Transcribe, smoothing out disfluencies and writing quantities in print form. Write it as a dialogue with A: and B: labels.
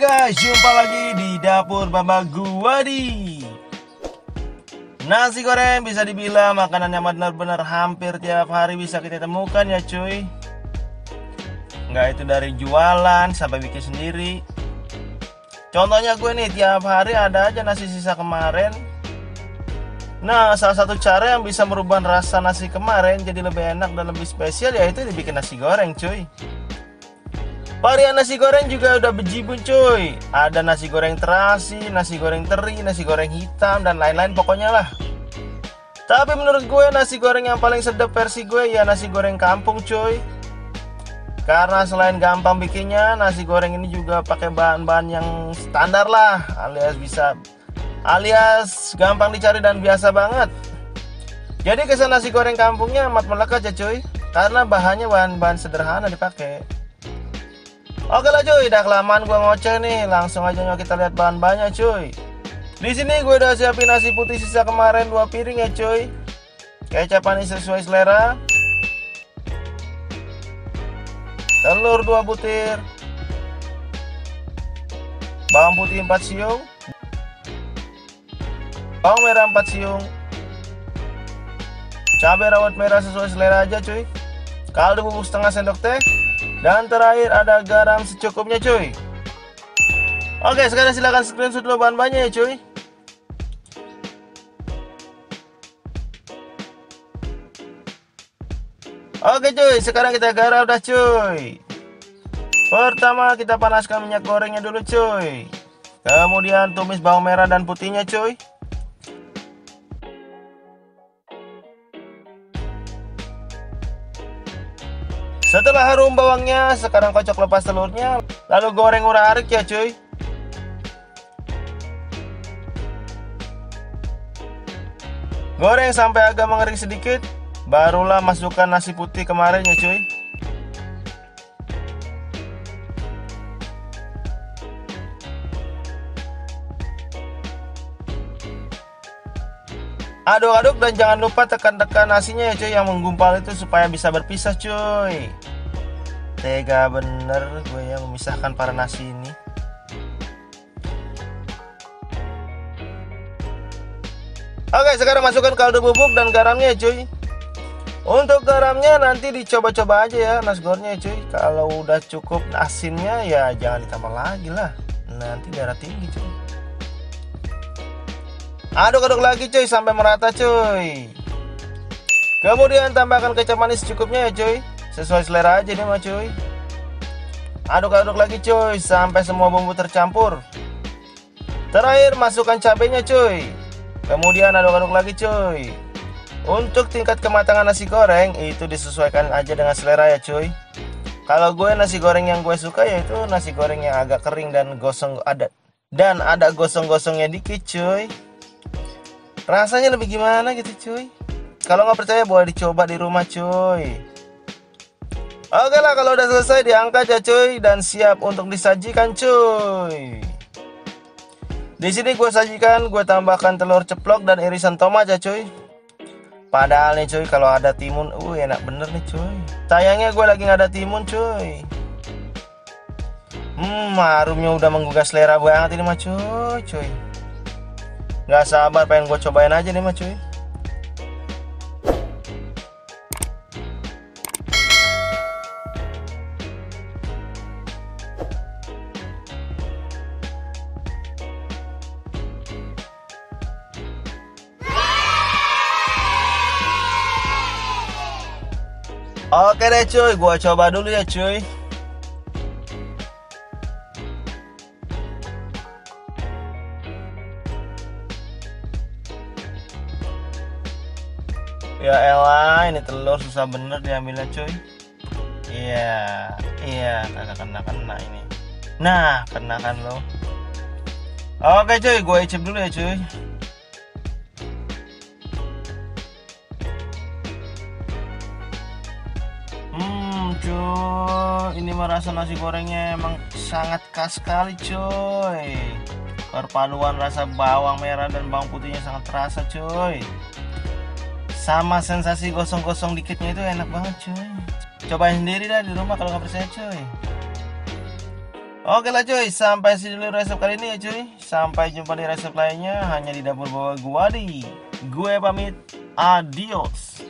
A: Guys, jumpa lagi di dapur Baba Guwadi. Nasi goreng bisa dibilang makanan yang benar-benar hampir tiap hari bisa kita temukan ya cuy. Nggak itu dari jualan sampai bikin sendiri. Contohnya gue nih, tiap hari ada aja nasi sisa kemarin. Nah, salah satu cara yang bisa merubah rasa nasi kemarin jadi lebih enak dan lebih spesial yaitu dibikin nasi goreng cuy. Varian nasi goreng juga udah bejibun cuy. Ada nasi goreng terasi, nasi goreng teri, nasi goreng hitam, dan lain-lain pokoknya lah. Tapi menurut gue nasi goreng yang paling sedap versi gue ya nasi goreng kampung cuy. Karena selain gampang bikinnya, nasi goreng ini juga pakai bahan-bahan yang standar lah, alias gampang dicari dan biasa banget. Jadi kesan nasi goreng kampungnya amat melekat ya cuy, karena bahannya bahan-bahan sederhana dipakai. Oke lah cuy, udah kelamaan gue ngoceh nih, langsung aja yuk kita lihat bahan-bahannya cuy. Di sini gue udah siapin nasi putih sisa kemarin 2 piring ya cuy. Kecap manis sesuai selera. Telur 2 butir. Bawang putih 4 siung. Bawang merah 4 siung. Cabai rawit merah sesuai selera aja cuy. Kaldu bubuk setengah sendok teh. Dan terakhir ada garam secukupnya cuy. Oke, sekarang silahkan screenshot dulu bahan-bahannya ya cuy. Oke cuy, sekarang kita garap dah cuy. Pertama kita panaskan minyak gorengnya dulu cuy. Kemudian tumis bawang merah dan putihnya cuy. Setelah harum bawangnya, sekarang kocok lepas telurnya, lalu goreng urak-arik ya cuy. Goreng sampai agak mengering sedikit, barulah masukkan nasi putih kemarin ya cuy. Aduk-aduk dan jangan lupa tekan-tekan nasinya ya cuy, yang menggumpal itu supaya bisa berpisah cuy. Tega bener gue yang memisahkan para nasi ini. Oke, sekarang masukkan kaldu bubuk dan garamnya ya cuy. Untuk garamnya nanti dicoba-coba aja ya nasi gorengnya ya cuy. Kalau udah cukup asinnya ya jangan ditambah lagi lah, nanti darah tinggi cuy. Aduk-aduk lagi cuy sampai merata cuy. Kemudian tambahkan kecap manis secukupnya ya cuy, sesuai selera aja nih mah cuy. Aduk-aduk lagi cuy sampai semua bumbu tercampur. Terakhir masukkan cabenya cuy. Kemudian aduk-aduk lagi cuy. Untuk tingkat kematangan nasi goreng itu disesuaikan aja dengan selera ya cuy. Kalau gue nasi goreng yang gue suka yaitu nasi goreng yang agak kering dan ada gosong-gosongnya dikit cuy. Rasanya lebih gimana gitu cuy. Kalau nggak percaya boleh dicoba di rumah cuy. Oke lah, kalau udah selesai diangkat ya cuy dan siap untuk disajikan cuy. Di sini gue sajikan, gue tambahkan telur ceplok dan irisan tomat ya cuy. Padahal nih cuy kalau ada timun, enak bener nih cuy. Sayangnya gue lagi nggak ada timun cuy. Harumnya udah menggugah selera banget ini mah cuy. Gak sabar pengen gue cobain aja nih mah cuy. Oke deh cuy, gue coba dulu ya cuy. Ya elah, ini telur susah bener diambilnya cuy. Iya, kagak kena ini. Nah, kena kan lo. Oke cuy, gue icip dulu ya cuy. Cuy, ini mah rasa nasi gorengnya emang sangat khas sekali cuy. Perpaduan rasa bawang merah dan bawang putihnya sangat terasa cuy. Sama sensasi gosong-gosong dikitnya itu enak banget cuy. Cobain sendiri dah di rumah kalau nggak percaya cuy. Oke lah cuy, sampai sini dulu resep kali ini ya cuy. Sampai jumpa di resep lainnya hanya di dapur bawah gua di. Gue pamit, adios.